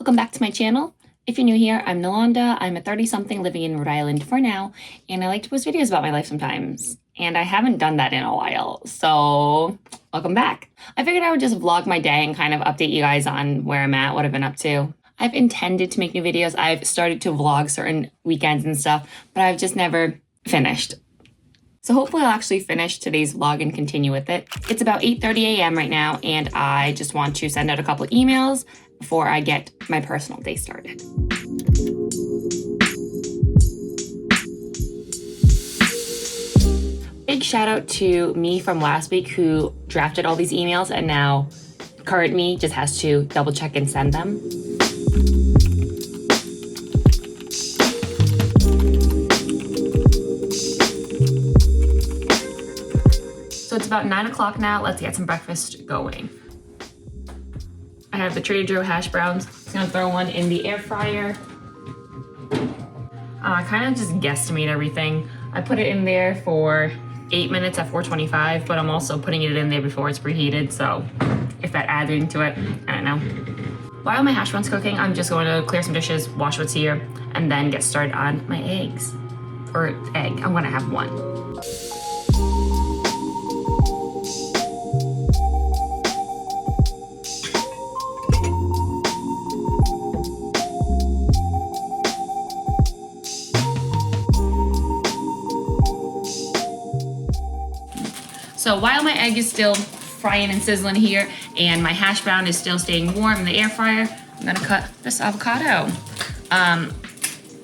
Welcome back to my channel. If you're new here, I'm Nilanda. I'm a 30-something living in Rhode Island for now, and I like to post videos about my life sometimes. And I haven't done that in a while, so welcome back. I figured I would just vlog my day and kind of update you guys on where I'm at, what I've been up to. I've intended to make new videos. I've started to vlog certain weekends and stuff, but I've just never finished. So hopefully I'll actually finish today's vlog and continue with it. It's about 8:30 a.m. right now, and I just want to send out a couple emails before I get my personal day started. Big shout out to me from last week who drafted all these emails, and now current me just has to double check and send them. So it's about 9 o'clock now. Let's get some breakfast going. I have the Trader Joe hash browns. I'm gonna throw one in the air fryer. I kind of just guesstimate everything. I put it in there for 8 minutes at 425, but I'm also putting it in there before it's preheated, so if that adds into it, I don't know. While my hash brown's cooking, I'm just going to clear some dishes, wash what's here, and then get started on my eggs. Or egg, I'm gonna have one. So while my egg is still frying and sizzling here and my hash brown is still staying warm in the air fryer, I'm gonna cut this avocado.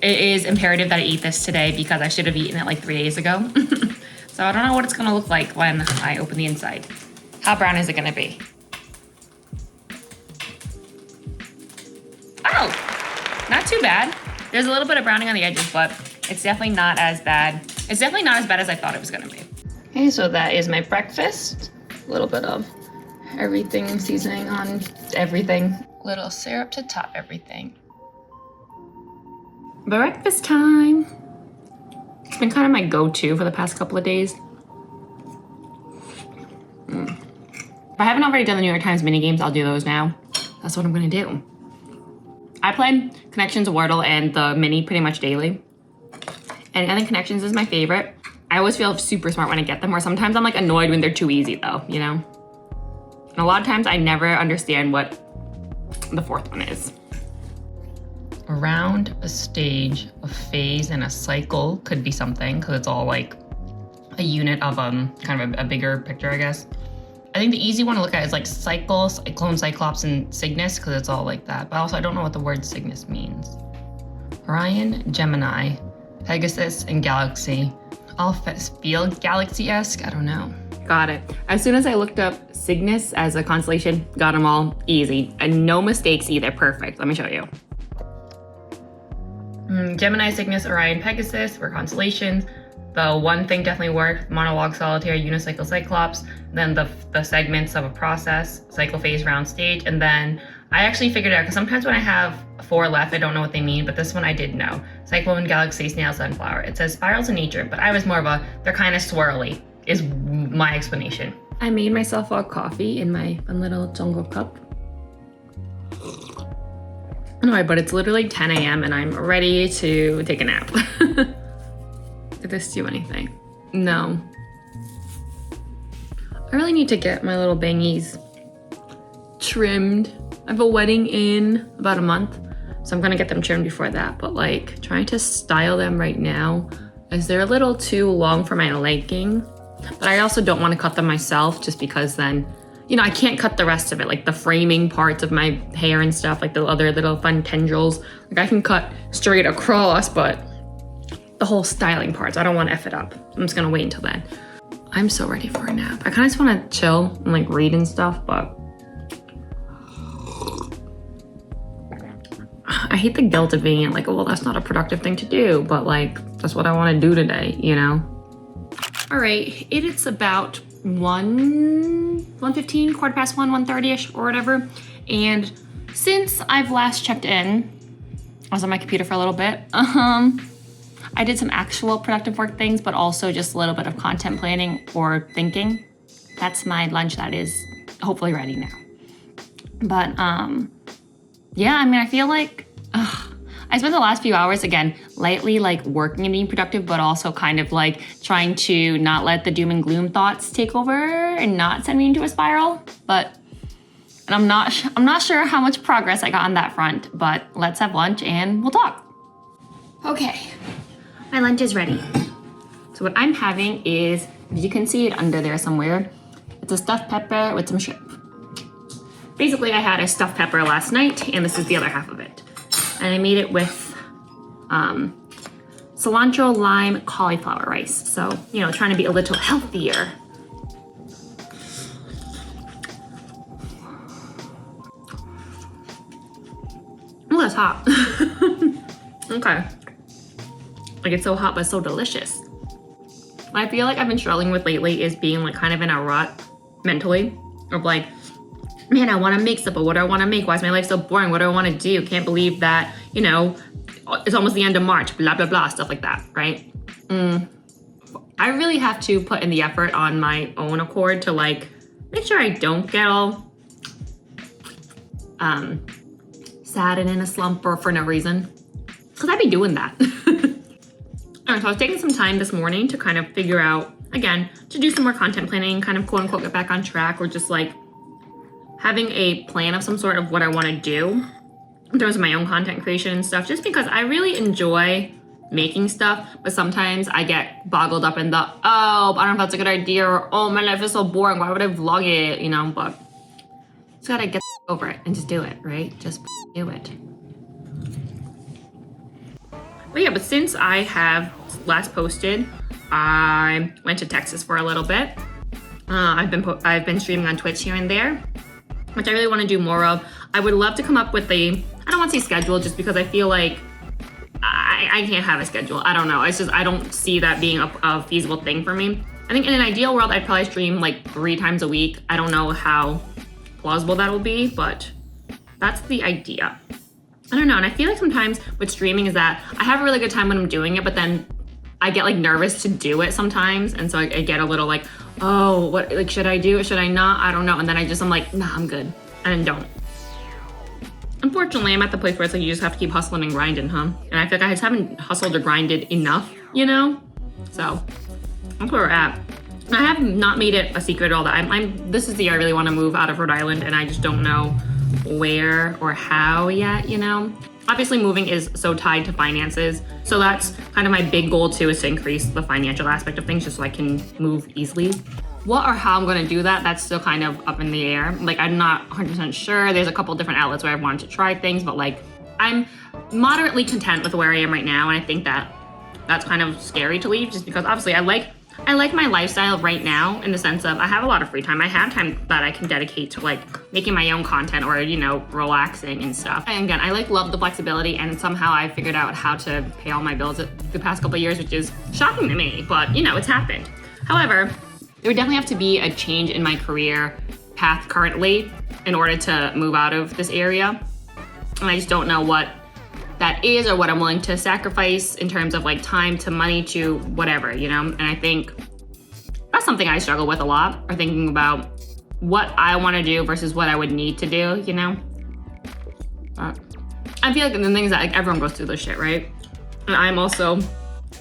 It is imperative that I eat this today because I should have eaten it like 3 days ago. So I don't know what it's gonna look like when I open the inside. How brown is it gonna be? Oh, not too bad. There's a little bit of browning on the edges, but it's definitely not as bad. It's definitely not as bad as I thought it was gonna be. Okay, so that is my breakfast. A little bit of everything seasoning on everything. Little syrup to top everything. Breakfast time. It's been kind of my go-to for the past couple of days. If I haven't already done the New York Times mini games, I'll do those now. That's what I'm gonna do. I play Connections, Wordle, and the mini pretty much daily. And I think Connections is my favorite. I always feel super smart when I get them, or sometimes I'm like annoyed when they're too easy though, you know? And a lot of times I never understand what the fourth one is. Around a stage, a phase, and a cycle could be something, because it's all like a unit of kind of a bigger picture, I guess. I think the easy one to look at is like cycle, cyclone, cyclops, and cygnus, because it's all like that. But also I don't know what the word cygnus means. Orion, Gemini, Pegasus, and Galaxy. All feel galaxy-esque, I don't know. Got it. As soon as I looked up Cygnus as a constellation, got them all easy. And no mistakes either, perfect. Let me show you. Gemini, Cygnus, Orion, Pegasus were constellations. The one thing definitely worked, monologue, solitaire, unicycle, cyclops. Then the segments of a process, cycle, phase, round, stage. And then I actually figured out, because sometimes when I have 4 left, I don't know what they mean, but this one I did know. Cyclone, galaxy, snail, sunflower. It says spirals in nature, but I was more of a, they're kind of swirly, is my explanation. I made myself a coffee in my fun little jungle cup. Anyway, but it's literally 10 a.m. and I'm ready to take a nap. Did this do anything? No. I really need to get my little bangies trimmed. I have a wedding in about a month, so I'm gonna get them trimmed before that, but like trying to style them right now as they're a little too long for my liking. But I also don't want to cut them myself just because then, you know, I can't cut the rest of it, like the framing parts of my hair and stuff, like the other little fun tendrils. Like I can cut straight across, but the whole styling parts, I don't want to F it up. I'm just gonna wait until then. I'm so ready for a nap. I kind of just want to chill and like read and stuff, but I hate the guilt of being like, oh, well, that's not a productive thing to do, but like, that's what I want to do today, you know? All right, it's about 1:15, 1:15, 1:30ish or whatever. And since I've last checked in, I was on my computer for a little bit. I did some actual productive work things, but also just a little bit of content planning or thinking. That's my lunch that is hopefully ready now. But yeah, I mean, I feel like I spent the last few hours, again, lightly like working and being productive, but also kind of like trying to not let the doom and gloom thoughts take over and not send me into a spiral. And I'm not sure how much progress I got on that front, but let's have lunch and we'll talk. Okay, my lunch is ready. So what I'm having is, you can see it under there somewhere, it's a stuffed pepper with some shrimp. Basically, I had a stuffed pepper last night, and this is the other half of it. And I made it with cilantro, lime, cauliflower rice. So, you know, trying to be a little healthier. Oh, that's hot. Okay. Like, it's so hot, but so delicious. What I feel like I've been struggling with lately is being like kind of in a rut mentally of like, man, I want to make stuff, but what do I want to make? Why is my life so boring? What do I want to do? Can't believe that, you know, it's almost the end of March, blah, blah, blah, stuff like that, right? I really have to put in the effort on my own accord to like, make sure I don't get all sad and in a slump or for no reason. Because I'd be doing that. All right, so I was taking some time this morning to kind of figure out, again, to do some more content planning, kind of quote unquote get back on track, or just like having a plan of some sort of what I want to do in terms of my own content creation and stuff, just because I really enjoy making stuff, but sometimes I get boggled up in the, oh, I don't know if that's a good idea, or oh, my life is so boring, why would I vlog it, you know, but just gotta get over it and just do it, right? Just do it. But yeah, but since I have last posted, I went to Texas for a little bit. I've been streaming on Twitch here and there, which I really want to do more of. I would love to come up with I don't want to say schedule, just because I feel like I can't have a schedule. I don't know. It's just, I don't see that being a feasible thing for me. I think in an ideal world, I'd probably stream like 3 times a week. I don't know how plausible that will be, but that's the idea. I don't know. And I feel like sometimes with streaming is that I have a really good time when I'm doing it, but then I get like nervous to do it sometimes. And so I get a little like, oh, what, like, should I do it? Should I not? I don't know. And then I'm like, nah, I'm good. And then don't. Unfortunately, I'm at the place where it's like, you just have to keep hustling and grinding, huh? And I feel like I just haven't hustled or grinded enough, you know? So that's where we're at. And I have not made it a secret at all that this is the year I really want to move out of Rhode Island, and I just don't know where or how yet, you know? Obviously moving is so tied to finances. So that's kind of my big goal too, is to increase the financial aspect of things just so I can move easily. What or how I'm gonna do that, that's still kind of up in the air. Like, I'm not 100% sure. There's a couple different outlets where I've wanted to try things, but like, I'm moderately content with where I am right now. And I think that that's kind of scary to leave, just because obviously I like my lifestyle right now, in the sense of I have a lot of free time. I have time that I can dedicate to like making my own content or, you know, relaxing and stuff. And again, I love the flexibility, and somehow I figured out how to pay all my bills the past couple of years, which is shocking to me, but you know, it's happened. However, there would definitely have to be a change in my career path currently in order to move out of this area. And I just don't know what that is or what I'm willing to sacrifice in terms of like time to money to whatever, you know? And I think that's something I struggle with a lot, or thinking about what I want to do versus what I would need to do, you know? I feel like the thing is that like everyone goes through this shit, right? And I'm also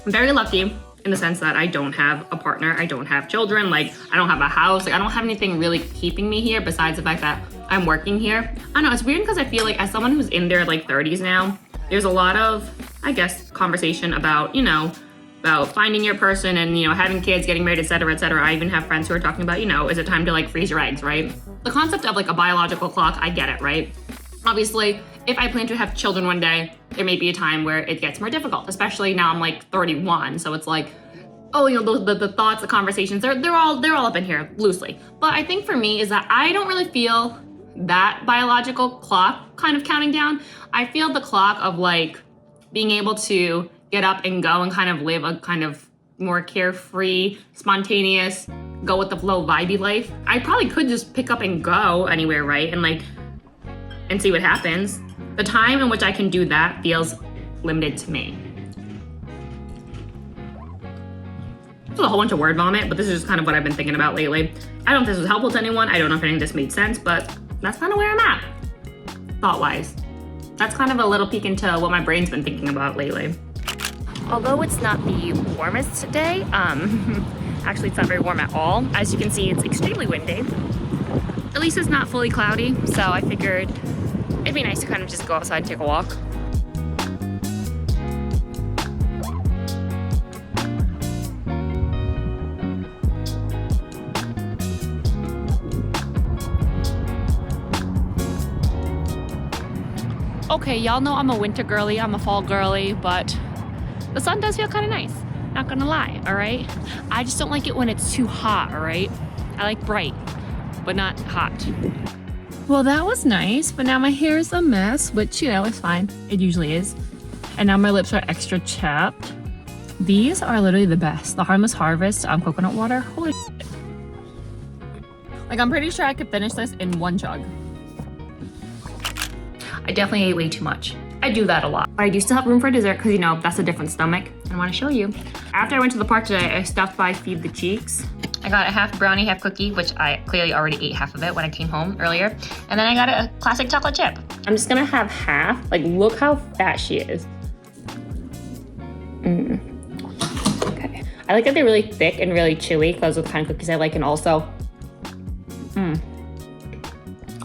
very lucky in the sense that I don't have a partner, I don't have children, like I don't have a house, like I don't have anything really keeping me here besides the fact that I'm working here. I don't know, it's weird because I feel like as someone who's in their like 30s now, there's a lot of, I guess, conversation about, you know, about finding your person and, you know, having kids, getting married, et cetera, et cetera. I even have friends who are talking about, you know, is it time to like freeze your eggs, right? The concept of like a biological clock, I get it, right? Obviously, if I plan to have children one day, there may be a time where it gets more difficult, especially now I'm like 31. So it's like, oh, you know, the thoughts, the conversations, they're all up in here loosely. But I think for me is that I don't really feel that biological clock kind of counting down. I feel the clock of like being able to get up and go and kind of live a kind of more carefree, spontaneous, go with the flow, vibey life. I probably could just pick up and go anywhere, right? And like, and see what happens. The time in which I can do that feels limited to me. This is a whole bunch of word vomit, but this is just kind of what I've been thinking about lately. I don't know if this was helpful to anyone. I don't know if any of this made sense, but that's kind of where I'm at, thought-wise. that's kind of a little peek into what my brain's been thinking about lately. Although it's not the warmest today, actually it's not very warm at all. As you can see, it's extremely windy. At least it's not fully cloudy, so I figured it'd be nice to kind of just go outside and take a walk. Okay, y'all know I'm a winter girly, I'm a fall girly, but the sun does feel kind of nice. Not gonna lie, all right? I just don't like it when it's too hot, all right? I like bright, but not hot. Well, that was nice, but now my hair is a mess, which, you know, is fine. It usually is. And now my lips are extra chapped. These are literally the best. The Harmless Harvest coconut water. Holy shit. Like, I'm pretty sure I could finish this in one chug. I definitely ate way too much. I do that a lot. But I do still have room for dessert because, you know, that's a different stomach. I want to show you. After I went to the park today, I stopped by Feed the Cheeks. I got a half brownie, half cookie, which I clearly already ate half of it when I came home earlier. And then I got a classic chocolate chip. I'm just gonna have half. Like, look how fat she is. Okay. I like that they're really thick and really chewy because those are the kind of cookies I like, and also,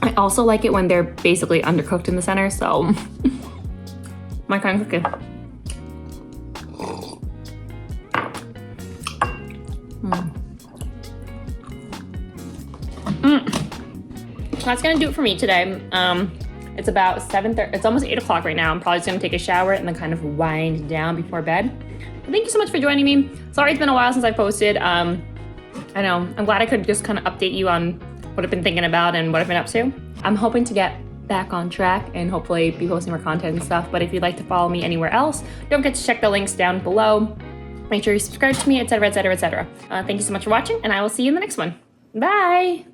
I also like it when they're basically undercooked in the center, so my kind of cookie. That's gonna do it for me today. It's about 7:30, it's almost 8 o'clock right now. I'm probably just gonna take a shower and then kind of wind down before bed. But thank you so much for joining me. Sorry it's been a while since I posted. I know, I'm glad I could just kind of update you on what I've been thinking about and what I've been up to. I'm hoping to get back on track and hopefully be posting more content and stuff. But if you'd like to follow me anywhere else, don't forget to check the links down below. Make sure you subscribe to me, etc., etc., etc. Thank you so much for watching, and I will see you in the next one. Bye!